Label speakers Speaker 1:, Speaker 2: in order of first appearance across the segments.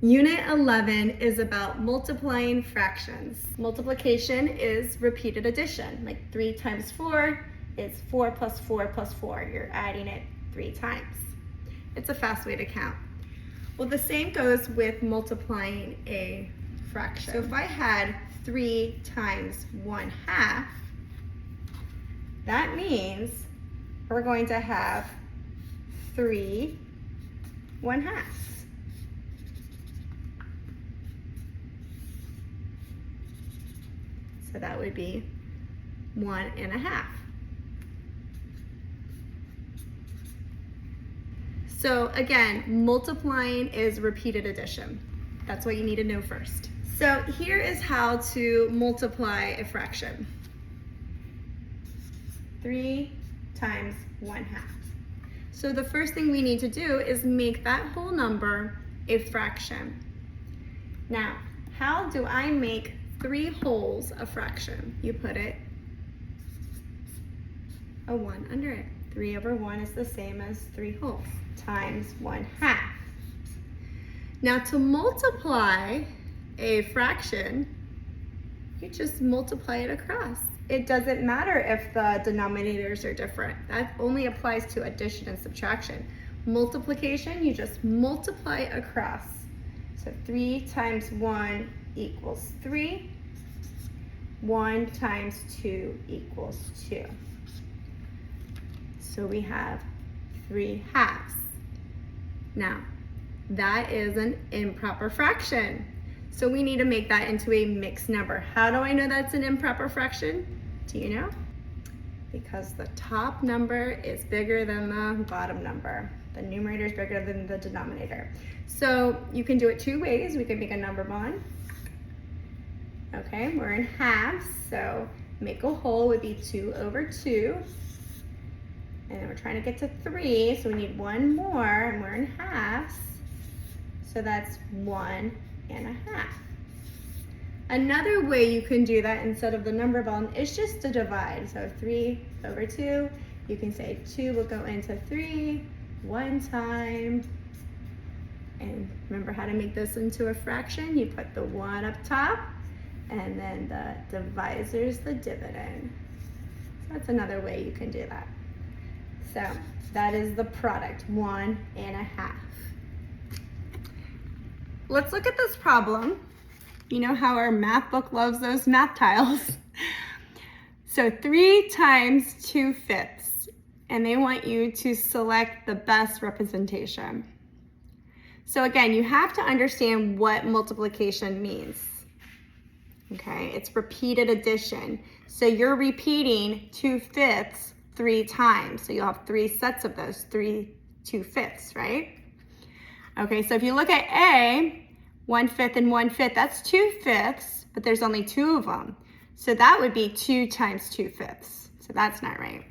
Speaker 1: Unit 11 is about multiplying fractions. Multiplication is repeated addition, like 3 times 4 is 4 plus 4 plus 4. You're adding it 3 times. It's a fast way to count. Well, the same goes with multiplying a fraction. So if I had 3 times 1/2, that means we're going to have 3 1/2. So that would be 1 1/2. So again, multiplying is repeated addition. That's what you need to know first. So here is how to multiply a fraction. 3 times 1/2. So the first thing we need to do is make that whole number a fraction. Now, how do I make 3 wholes a fraction? You put a 1 under it. 3 over 1 is the same as 3 wholes times 1/2. Now to multiply a fraction, you just multiply it across. It doesn't matter if the denominators are different. That only applies to addition and subtraction. Multiplication, you just multiply across. So 3 times 1 equals 3. 1 times 2 equals 2. So we have 3/2. Now, that is an improper fraction. So we need to make that into a mixed number. How do I know that's an improper fraction? Do you know? Because the top number is bigger than the bottom number. The numerator is bigger than the denominator. So you can do it 2 ways. We can make a number bond. Okay, we're in halves, so make a whole would be 2 over 2. And then we're trying to get to 3, so we need 1 more, and we're in halves. So that's 1 1/2. Another way you can do that instead of the number bond is just to divide. So 3 over 2, you can say 2 will go into 3 one time. And remember how to make this into a fraction? You put the 1 up top, and then the divisor is the dividend. So that's another way you can do that. So that is the product, 1 1/2. Let's look at this problem. You know how our math book loves those math tiles. So 3 times 2/5, and they want you to select the best representation. So again, you have to understand what multiplication means. Okay, it's repeated addition. So you're repeating 2/5 3 times. So you'll have 3 sets of those, 3 2/5, right? Okay, so if you look at A, 1/5 and 1/5, that's 2/5, but there's only 2 of them. So that would be 2 times 2/5. So that's not right.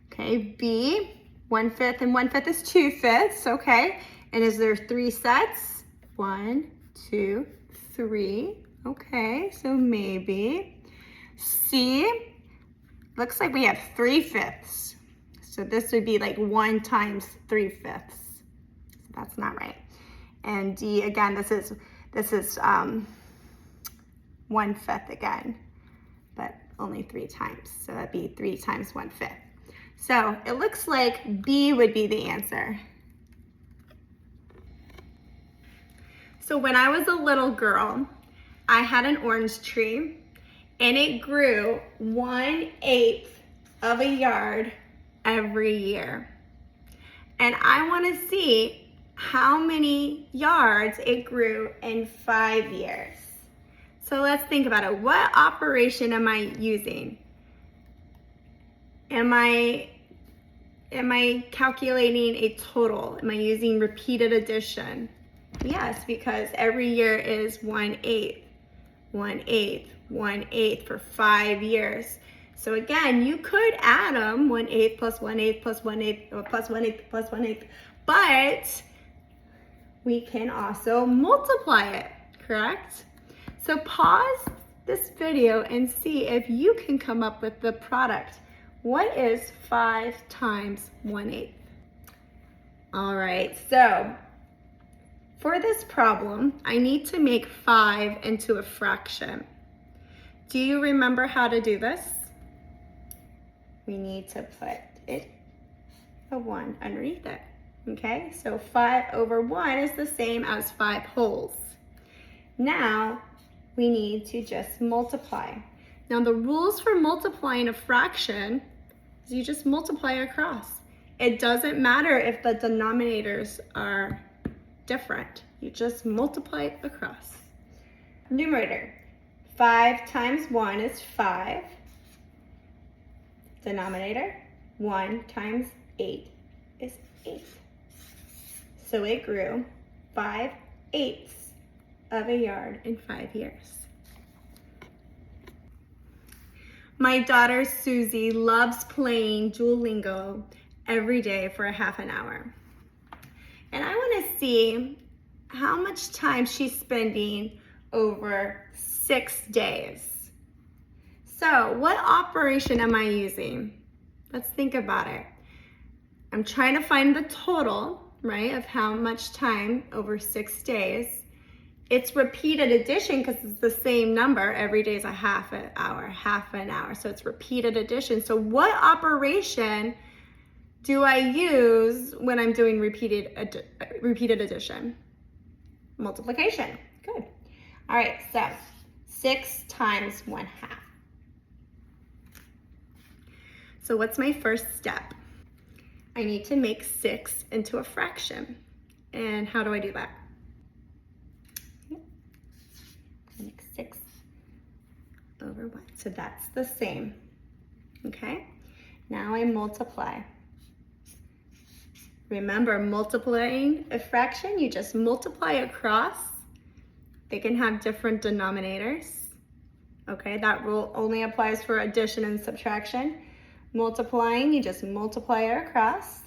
Speaker 1: Okay, B, 1/5 and 1/5 is 2/5, okay. And is there 3 sets? 1, 2, 3. Okay, so maybe. C, looks like we have 3/5. So this would be like 1 times 3/5. So that's not right. And D, again, this is 1/5 again, but only 3 times. So that'd be 3 times 1/5. So it looks like B would be the answer. So when I was a little girl, I had an orange tree, and it grew 1/8 of a yard every year. And I want to see how many yards it grew in 5 years. So let's think about it. What operation am I using? Am I calculating a total? Am I using repeated addition? Yes, because every year is 1/8, 1/8, 1/8 for 5 years. So again, you could add them, 1/8 plus 1/8 plus 1/8, or plus 1/8 plus 1/8, but we can also multiply it, correct? So pause this video and see if you can come up with the product. What is 5 times 1/8? All right, so For this problem, I need to make 5 into a fraction. Do you remember how to do this? We need to put a 1 underneath it, okay? So 5/1 is the same as 5 wholes. Now, we need to just multiply. Now, the rules for multiplying a fraction is you just multiply across. It doesn't matter if the denominators are different. You just multiply it across. Numerator, 5 times 1 is 5. Denominator, 1 times 8 is 8. So it grew 5/8 of a yard in 5 years. My daughter Susie loves playing Duolingo every day for a half an hour. And I want to see how much time she's spending over 6 days. So what operation am I using? Let's think about it. I'm trying to find the total, right, of how much time over 6 days. It's repeated addition because it's the same number. Every day is a half an hour. So it's repeated addition. So what operation do I use when I'm doing repeated addition? Multiplication. Good. All right, so 6 times 1/2. So what's my first step? I need to make 6 into a fraction. And how do I do that? Make 6/1. So that's the same. Okay? Now I multiply. Remember, multiplying a fraction, you just multiply across. They can have different denominators. Okay, that rule only applies for addition and subtraction. Multiplying, you just multiply it across.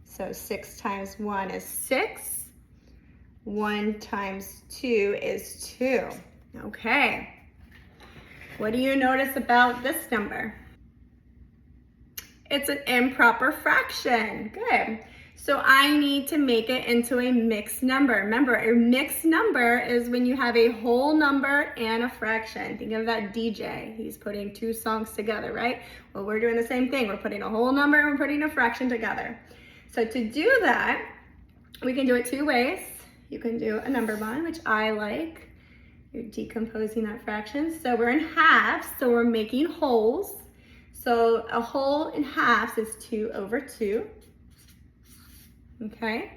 Speaker 1: So 6 times 1 is 6. 1 times 2 is 2. Okay. What do you notice about this number? It's an improper fraction. Good. So I need to make it into a mixed number. Remember, a mixed number is when you have a whole number and a fraction. Think of that DJ. He's putting 2 songs together, right? Well, we're doing the same thing. We're putting a whole number and we're putting a fraction together. So to do that, we can do it 2 ways. You can do a number bond, which I like. You're decomposing that fraction. So we're in halves, so we're making wholes. So a whole in halves is 2/2. Okay.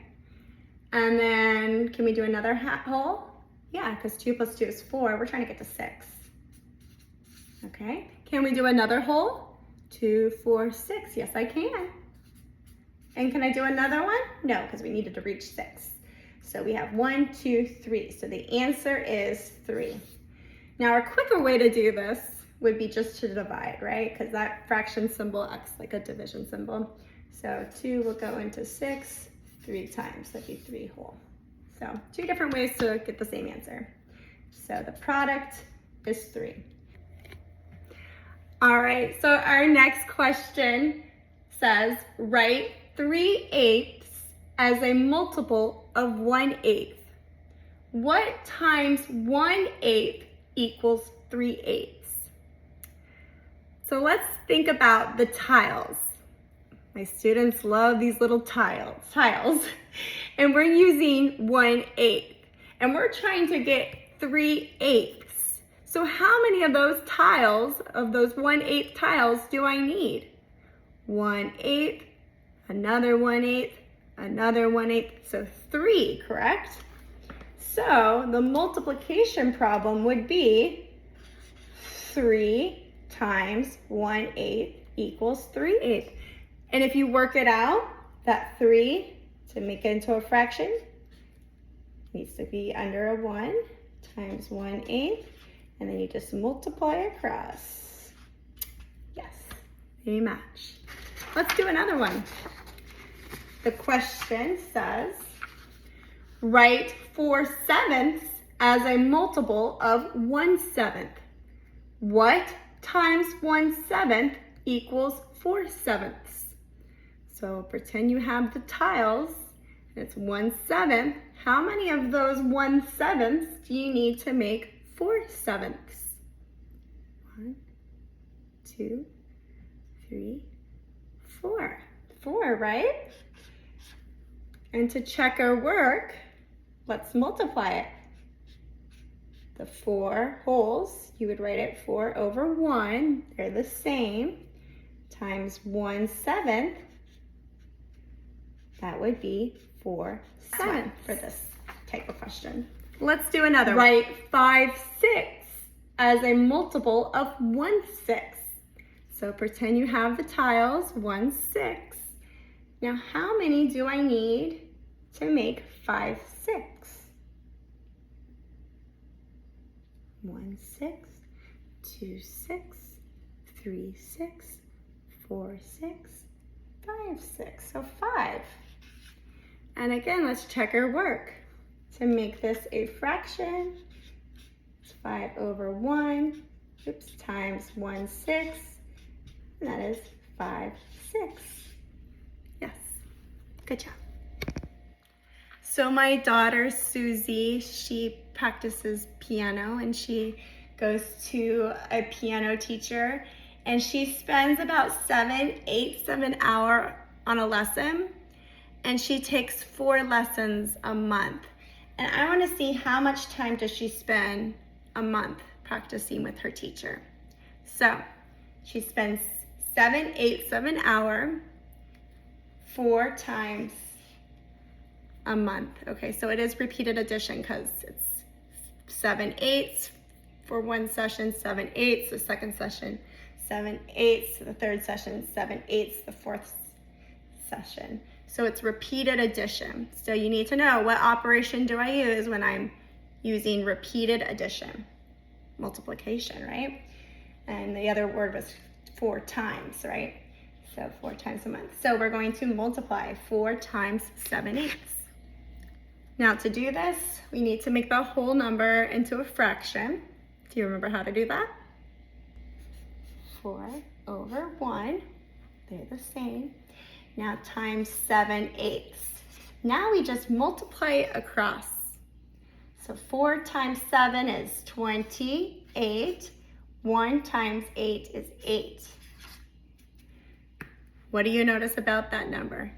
Speaker 1: And then can we do another whole? Yeah, because 2 plus 2 is 4. We're trying to get to 6. Okay. Can we do another whole? 2, 4, 6. Yes, I can. And can I do another one? No, because we needed to reach 6. So we have 1, 2, 3. So the answer is 3. Now a quicker way to do this would be just to divide, right? Because that fraction symbol acts like a division symbol. So 2 will go into 6 3 times. That'd be 3 whole. So 2 different ways to get the same answer. So the product is 3. All right, so our next question says, write 3/8 as a multiple of 1/8. What times 1/8 equals 3/8? So let's think about the tiles. My students love these little tiles. And we're using 1/8. And we're trying to get 3/8. So how many of those tiles, of those 1/8 tiles, do I need? 1/8, another 1/8, another 1/8. So 3, correct? So the multiplication problem would be 3 times 1/8 equals 3/8. And if you work it out, that 3 to make it into a fraction needs to be under a 1 times 1/8, and then you just multiply across. Yes, they match. Let's do another one. The question says, write 4/7 as a multiple of 1/7. What times 1/7 equals 4/7? So pretend you have the tiles It's 1/7. How many of those 1/7 do you need to make 4/7? 1, 2, 3, 4. 4, right? And to check our work, let's multiply it. The 4 wholes, you would write it 4 over 1, they're the same, times 1/7, that would be 4/7 for this type of question. Let's do another. Write 5/6 as a multiple of 1/6. So pretend you have the tiles, 1/6. Now how many do I need to make 5/6? 1/6, 2/6, 3/6, 4/6, 5/6, so 5. And again, let's check our work. To make this a fraction, it's 5 over 1, times 1/6, and that is 5/6. Yes, good job. So my daughter, Susie, she practices piano and she goes to a piano teacher and she spends about 7/8 of an hour on a lesson, and she takes 4 lessons a month. And I want to see how much time does she spend a month practicing with her teacher. So she spends 7/8 of an hour 4 times a month. Okay, so it is repeated addition because it's 7/8 for one session, 7/8 the second session, 7/8 the third session, 7/8 the fourth session. So it's repeated addition. So you need to know, what operation do I use when I'm using repeated addition? Multiplication, right? And the other word was 4 times, right? So 4 times a month. So we're going to multiply 4 times 7/8. Now to do this, we need to make the whole number into a fraction. Do you remember how to do that? 4 over 1, they're the same. Now times 7/8. Now we just multiply across. So 4 times 7 is 28. 1 times 8 is 8. What do you notice about that number?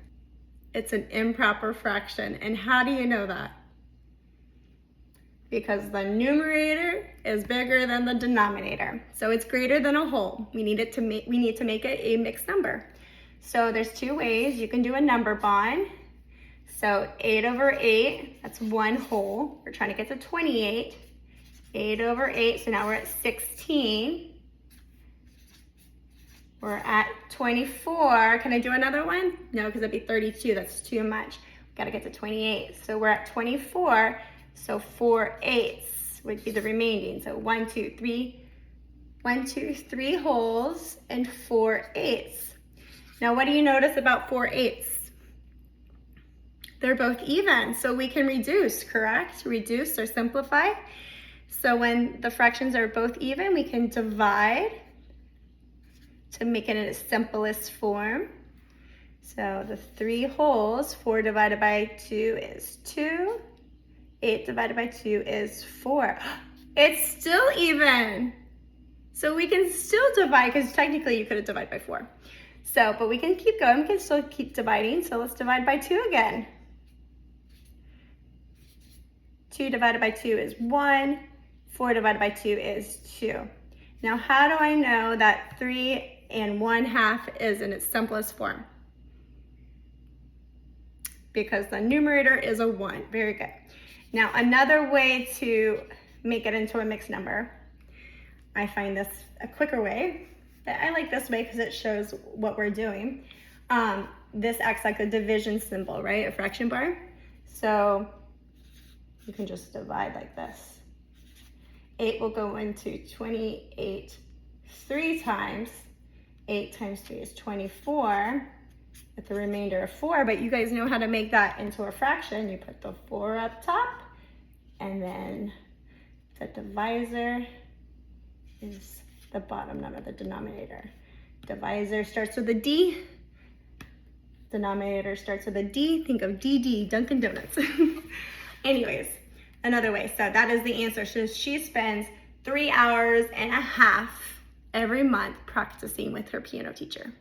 Speaker 1: It's an improper fraction. And how do you know that? Because the numerator is bigger than the denominator. So it's greater than a whole. We need to make it a mixed number. So there's 2 ways. You can do a number bond. So 8 over 8, that's 1 whole. We're trying to get to 28. 8 over 8, so now we're at 16. We're at 24. Can I do another one? No, because it'd be 32. That's too much. We've got to get to 28. So we're at 24. So 4/8 would be the remaining. So 1, 2, 3. 1, 2, 3 wholes and 4/8. Now, what do you notice about 4/8? They're both even, so we can reduce, correct? Reduce or simplify. So when the fractions are both even, we can divide to make it in its simplest form. So the 3 wholes, 4 divided by 2 is 2. 8 divided by 2 is 4. It's still even. So we can still divide, because technically you could have divided by 4. So, but we can keep going, we can still keep dividing. So let's divide by 2 again. 2 divided by 2 is 1. 4 divided by 2 is 2. Now, how do I know that 3 1/2 is in its simplest form? Because the numerator is a 1. Very good. Now, another way to make it into a mixed number, I find this a quicker way. I like this way because it shows what we're doing. This acts like a division symbol, right? A fraction bar. So you can just divide like this. 8 will go into 28 3 times. 8 times 3 is 24 with the remainder of 4, but you guys know how to make that into a fraction. You put the 4 up top, and then the divisor is the bottom number, the denominator. Divisor starts with a D, Denominator starts with a D. Think of DD, Dunkin' Donuts. Anyways, another way. So that is the answer. So she spends 3 hours and a half every month practicing with her piano teacher.